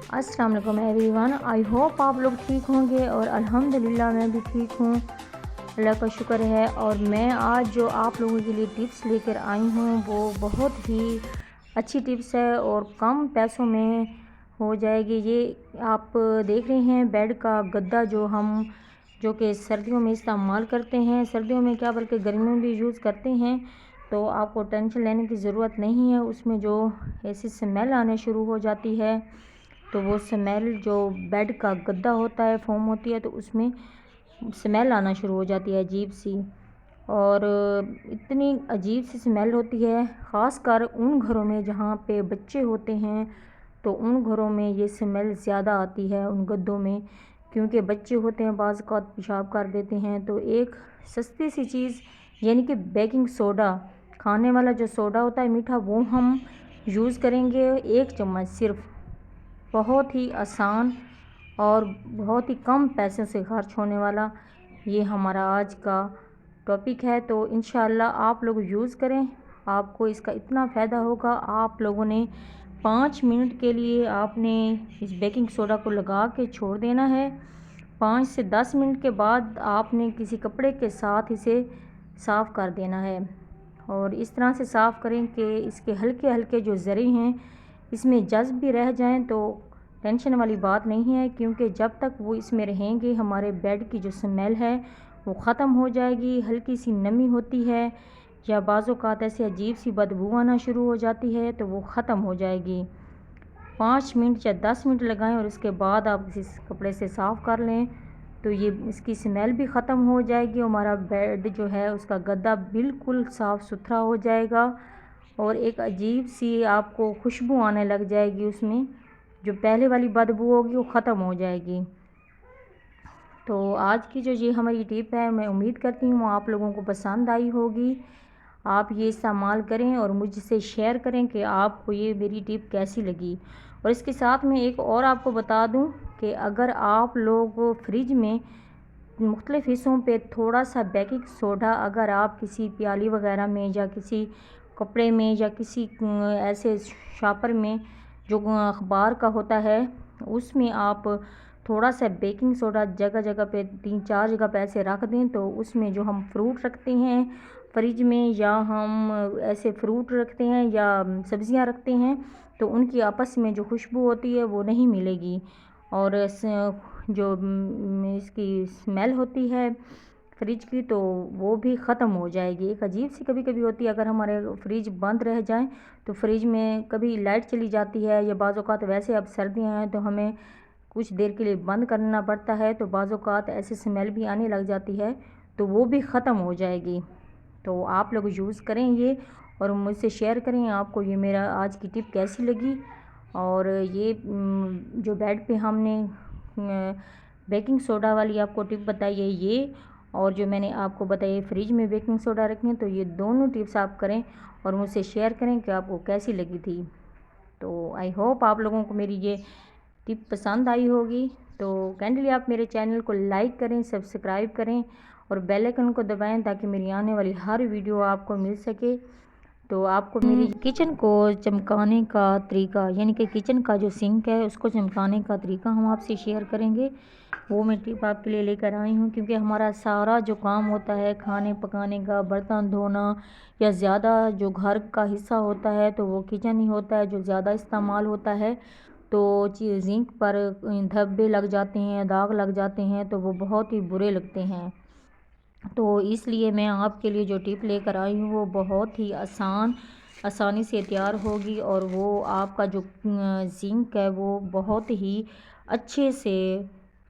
अस्सलाम वालेकुम everyone. I hope आप लोग ठीक होंगे और अल्हम्दुलिल्लाह मैं भी ठीक हूँ, अल्लाह का शुक्र है। और मैं आज जो आप लोगों के लिए टिप्स लेकर आई हूँ वो बहुत ही अच्छी टिप्स है और कम पैसों में हो जाएगी। ये आप देख रहे हैं बेड का गद्दा जो कि सर्दियों में इस्तेमाल करते हैं, सर्दियों में क्या बल्कि गर्मियों में भी यूज़ करते हैं, तो आपको टेंशन लेने की ज़रूरत नहीं है। उसमें जो ऐसी स्मेल आने शुरू हो जाती है तो वो स्मेल जो बेड का गद्दा होता है, फोम होती है, तो उसमें स्मेल आना शुरू हो जाती है अजीब सी। और इतनी अजीब सी स्मेल होती है, ख़ास कर उन घरों में जहाँ पे बच्चे होते हैं, तो उन घरों में ये स्मेल ज़्यादा आती है उन गद्दों में, क्योंकि बच्चे होते हैं बाज़ औक़ात पेशाब कर देते हैं। तो एक सस्ती सी चीज़ यानी कि बेकिंग सोडा, खाने वाला जो सोडा होता है मीठा, वो हम यूज़ करेंगे 1 चम्मच सिर्फ़। बहुत ही आसान और बहुत ही कम पैसे से खर्च होने वाला ये हमारा आज का टॉपिक है। तो इंशाल्लाह आप लोग यूज़ करें, आपको इसका इतना फ़ायदा होगा। आप लोगों ने 5 मिनट के लिए आपने इस बेकिंग सोडा को लगा के छोड़ देना है। 5 से 10 मिनट के बाद आपने किसी कपड़े के साथ इसे साफ़ कर देना है और इस तरह से साफ़ करें कि इसके हल्के हल्के जो ज़रे हैं इसमें जज़्ब भी रह जाएं, तो टेंशन वाली बात नहीं है, क्योंकि जब तक वो इसमें रहेंगे हमारे बेड की जो स्मेल है वो ख़त्म हो जाएगी। हल्की सी नमी होती है या बाज़-औक़ात ऐसे अजीब सी बदबू आना शुरू हो जाती है तो वो ख़त्म हो जाएगी। 5 मिनट या 10 मिनट लगाएं और उसके बाद आप इस कपड़े से साफ़ कर लें तो ये इसकी स्मेल भी ख़त्म हो जाएगी। हमारा बेड जो है उसका गद्दा बिल्कुल साफ़ सुथरा हो जाएगा और एक अजीब सी आपको खुशबू आने लग जाएगी उसमें, जो पहले वाली बदबू होगी वो ख़त्म हो जाएगी। तो आज की जो ये हमारी टिप है, मैं उम्मीद करती हूँ आप लोगों को पसंद आई होगी। आप ये इस्तेमाल करें और मुझसे शेयर करें कि आपको ये मेरी टिप कैसी लगी। और इसके साथ में एक और आपको बता दूं कि अगर आप लोग फ्रिज में मुख्तलिफ़ हिस्सों पे थोड़ा सा बेकिंग सोडा अगर आप किसी प्याली वगैरह में या किसी कपड़े में या किसी ऐसे शॉपर में जो अखबार का होता है उसमें आप थोड़ा सा बेकिंग सोडा जगह जगह पे 3-4 जगह पे ऐसे रख दें, तो उसमें जो हम फ्रूट रखते हैं फ्रिज में या हम ऐसे फ्रूट रखते हैं या सब्ज़ियां रखते हैं, तो उनकी आपस में जो खुशबू होती है वो नहीं मिलेगी और जो इसकी स्मेल होती है फ्रिज की तो वो भी ख़त्म हो जाएगी। एक अजीब सी कभी कभी होती है, अगर हमारे फ्रिज बंद रह जाए तो फ्रिज में कभी लाइट चली जाती है या बाज़ औक़ात वैसे अब सर्दियाँ हैं तो हमें कुछ देर के लिए बंद करना पड़ता है, तो बाज़ औक़ात ऐसी स्मेल भी आने लग जाती है, तो वो भी ख़त्म हो जाएगी। तो आप लोग यूज़ करें ये और मुझसे शेयर करें आपको ये मेरा आज की टिप कैसी लगी। और ये जो बेड पे हमने बेकिंग सोडा वाली आपको टिप बताई है ये, और जो मैंने आपको बताई फ्रिज में बेकिंग सोडा रखें, तो ये दोनों टिप्स आप करें और मुझसे शेयर करें कि आपको कैसी लगी थी। तो आई होप आप लोगों को मेरी ये टिप पसंद आई होगी। तो काइंडली आप मेरे चैनल को लाइक करें, सब्सक्राइब करें और बेल आइकन को दबाएं ताकि मेरी आने वाली हर वीडियो आपको मिल सके। तो आपको मेरी किचन को चमकाने का तरीका यानी कि किचन का जो सिंक है उसको चमकाने का तरीका हम आपसे शेयर करेंगे, वो मैं टिप आपके लिए लेकर आई हूँ। क्योंकि हमारा सारा जो काम होता है खाने पकाने का, बर्तन धोना या ज़्यादा जो घर का हिस्सा होता है तो वो किचन ही होता है जो ज़्यादा इस्तेमाल होता है। तो जिंक पर धब्बे लग जाते हैं, दाग लग जाते हैं, तो वो बहुत ही बुरे लगते हैं। तो इसलिए मैं आपके लिए जो टिप लेकर आई हूँ वो बहुत ही आसानी से तैयार होगी और वो आपका जो जिंक है वो बहुत ही अच्छे से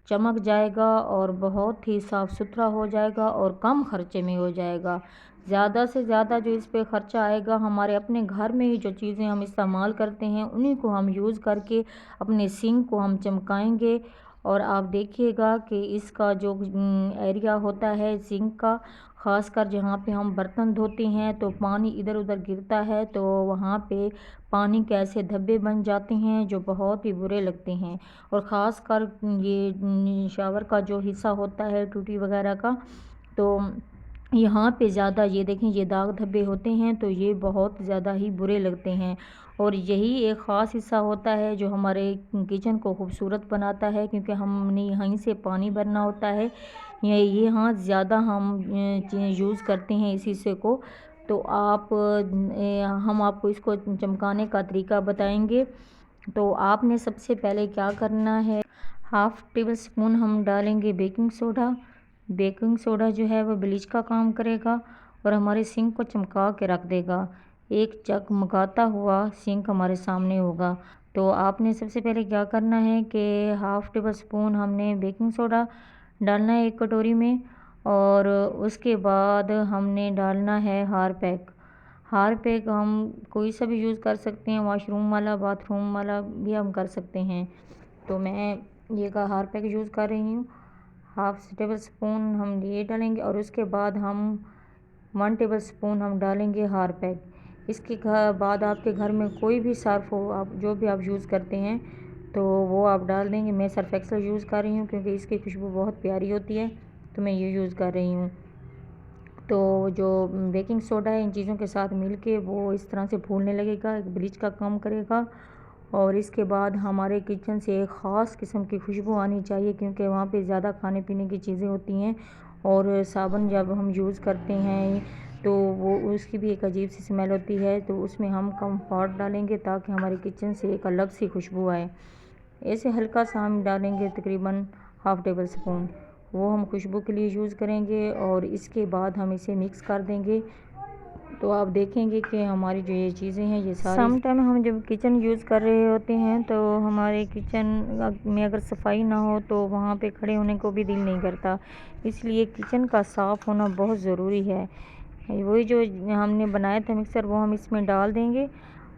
चमक जाएगा और बहुत ही साफ़ सुथरा हो जाएगा और कम खर्चे में हो जाएगा। ज़्यादा से ज़्यादा जो इस पे ख़र्चा आएगा हमारे अपने घर में ही जो चीज़ें हम इस्तेमाल करते हैं उन्हीं को हम यूज़ करके अपने सिंक को हम चमकाएंगे। और आप देखिएगा कि इसका जो एरिया होता है सिंक का, ख़ासकर जहाँ पे हम बर्तन धोते हैं तो पानी इधर उधर गिरता है, तो वहाँ पे पानी के ऐसे धब्बे बन जाते हैं जो बहुत ही बुरे लगते हैं। और ख़ासकर ये शावर का जो हिस्सा होता है टूटी वगैरह का, तो یہاں پہ زیادہ یہ دیکھیں یہ داغ دھبے ہوتے ہیں تو یہ بہت زیادہ ہی برے لگتے ہیں، اور یہی ایک خاص حصہ ہوتا ہے جو ہمارے کچن کو خوبصورت بناتا ہے، کیونکہ ہم نے یہیں سے پانی بھرنا ہوتا ہے، یہ ہاں زیادہ ہم یوز کرتے ہیں اس حصے کو۔ تو ہم آپ کو اس کو چمکانے کا طریقہ بتائیں گے۔ تو آپ نے سب سے پہلے کیا کرنا ہے، ½ ٹیبل اسپون ہم ڈالیں گے بیکنگ سوڈا۔ بیکنگ سوڈا جو ہے وہ بلیچ کا کام کرے گا اور ہمارے سنک کو چمکا کے رکھ دے گا، ایک چمکاتا ہوا سنک ہمارے سامنے ہوگا۔ تو آپ نے سب سے پہلے کیا کرنا ہے کہ ½ ٹیبل اسپون ہم نے بیکنگ سوڈا ڈالنا ہے ایک کٹوری میں، اور اس کے بعد ہم نے ڈالنا ہے ہارپیک۔ ہارپیک ہم کوئی سا بھی یوز کر سکتے ہیں، واش روم والا، باتھ روم والا بھی ہم کر سکتے ہیں۔ تو میں یہ کا ہارپیک یوز کر رہی ہوں، ½ ٹیبل اسپون ہم یہ ڈالیں گے، اور اس کے بعد ہم 1 ٹیبل اسپون ہم ڈالیں گے ہارپیک۔ اس کے بعد آپ کے گھر میں کوئی بھی صرف ہو، آپ جو بھی آپ یوز کرتے ہیں تو وہ آپ ڈال دیں گے۔ میں سرف ایکسل یوز کر رہی ہوں کیونکہ اس کی خوشبو بہت پیاری ہوتی ہے، تو میں یہ یوز کر رہی ہوں۔ تو جو بیکنگ سوڈا ہے ان چیزوں کے ساتھ مل کے وہ اس طرح سے پھولنے لگے گا، ایک بلیچ کا کام کرے گا، اور اس کے بعد ہمارے کچن سے ایک خاص قسم کی خوشبو آنی چاہیے، کیونکہ وہاں پہ زیادہ کھانے پینے کی چیزیں ہوتی ہیں، اور صابن جب ہم یوز کرتے ہیں تو وہ اس کی بھی ایک عجیب سی اسمیل ہوتی ہے، تو اس میں ہم کمفورٹ ڈالیں گے تاکہ ہمارے کچن سے ایک الگ سی خوشبو آئے۔ ایسے ہلکا سا ہم ڈالیں گے تقریباً ½ ٹیبل اسپون، وہ ہم خوشبو کے لیے یوز کریں گے، اور اس کے بعد ہم اسے مکس کر دیں گے۔ تو آپ دیکھیں گے کہ ہماری جو یہ چیزیں ہیں یہ ساری سم ٹائم ہم جب کچن یوز کر رہے ہوتے ہیں تو ہمارے کچن میں اگر صفائی نہ ہو تو وہاں پہ کھڑے ہونے کو بھی دل نہیں کرتا، اس لیے کچن کا صاف ہونا بہت ضروری ہے۔ وہی جو ہم نے بنایا تھا مکسر وہ ہم اس میں ڈال دیں گے،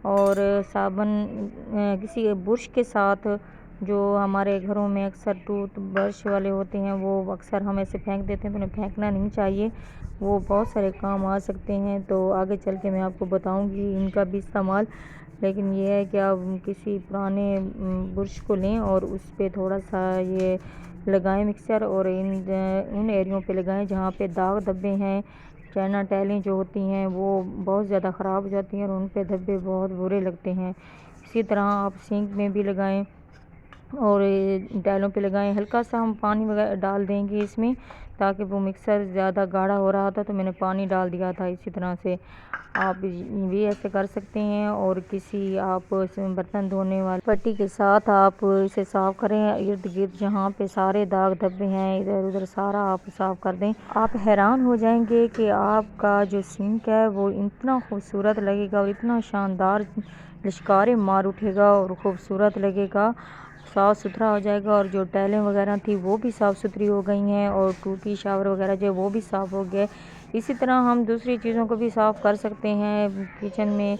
اور صابن کسی برش کے ساتھ، جو ہمارے گھروں میں اکثر ٹوتھ برش والے ہوتے ہیں وہ اکثر ہم ایسے پھینک دیتے ہیں، تو انہیں پھینکنا نہیں چاہیے، وہ بہت سارے کام آ سکتے ہیں۔ تو آگے چل کے میں آپ کو بتاؤں گی ان کا بھی استعمال، لیکن یہ ہے کہ آپ کسی پرانے برش کو لیں اور اس پہ تھوڑا سا یہ لگائیں مکسر، اور ان ایریوں پہ لگائیں جہاں پہ داغ دھبے ہیں، چائنا ٹائلیں جو ہوتی ہیں وہ بہت زیادہ خراب ہو جاتی ہیں اور ان پہ دھبے بہت برے لگتے ہیں۔ اسی طرح آپ سینک میں بھی لگائیں اور ٹائلوں پہ لگائیں۔ ہلکا سا ہم پانی وغیرہ ڈال دیں گے اس میں، تاکہ وہ مکسر زیادہ گاڑھا ہو رہا تھا تو میں نے پانی ڈال دیا تھا۔ اسی طرح سے آپ بھی ایسے کر سکتے ہیں، اور کسی آپ برتن دھونے والی پٹی کے ساتھ آپ اسے صاف کریں، ارد گرد جہاں پہ سارے داغ دھبے ہیں ادھر ادھر سارا آپ صاف کر دیں۔ آپ حیران ہو جائیں گے کہ آپ کا جو سنک ہے وہ اتنا خوبصورت لگے گا اور اتنا شاندار لشکاریں مار اٹھے گا اور خوبصورت لگے گا، صاف ستھرا ہو جائے گا، اور جو ٹائلیں وغیرہ تھی وہ بھی صاف ستھری ہو گئی ہیں، اور ٹوٹی شاور وغیرہ جو وہ بھی صاف ہو گئے۔ اسی طرح ہم دوسری چیزوں کو بھی صاف کر سکتے ہیں کچن میں،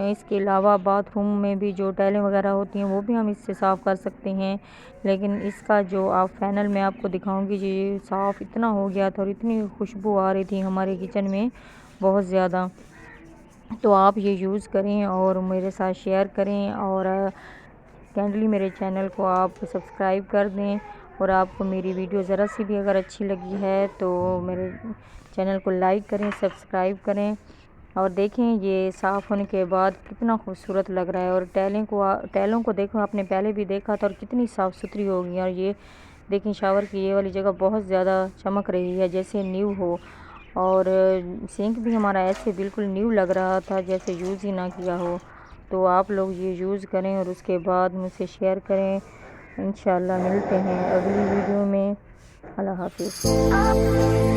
اس کے علاوہ باتھ روم میں بھی جو ٹائلیں وغیرہ ہوتی ہیں وہ بھی ہم اس سے صاف کر سکتے ہیں، لیکن اس کا جو آپ فائنل میں آپ کو دکھاؤں گی، یہ صاف اتنا ہو گیا تھا اور اتنی خوشبو آ رہی تھی ہمارے کچن میں بہت زیادہ۔ تو آپ یہ یوز کریں اور میرے ساتھ شیئر کریں، اور کائنڈلی میرے چینل کو آپ سبسکرائب کر دیں، اور آپ کو میری ویڈیو ذرا سی بھی اگر اچھی لگی ہے تو میرے چینل کو لائک کریں، سبسکرائب کریں، اور دیکھیں یہ صاف ہونے کے بعد کتنا خوبصورت لگ رہا ہے۔ اور ٹائلوں کو دیکھو، آپ نے پہلے بھی دیکھا تھا، اور کتنی صاف ستھری ہو گئی، اور یہ دیکھیں شاور کی یہ والی جگہ بہت زیادہ چمک رہی ہے جیسے نیو ہو، اور سینک بھی ہمارا ایسے بالکل نیو لگ رہا تھا جیسے یوز ہی نہ کیا ہو۔ تو آپ لوگ یہ یوز کریں اور اس کے بعد مجھ سے شیئر کریں۔ انشاءاللہ ملتے ہیں اگلی ویڈیو میں۔ اللہ حافظ۔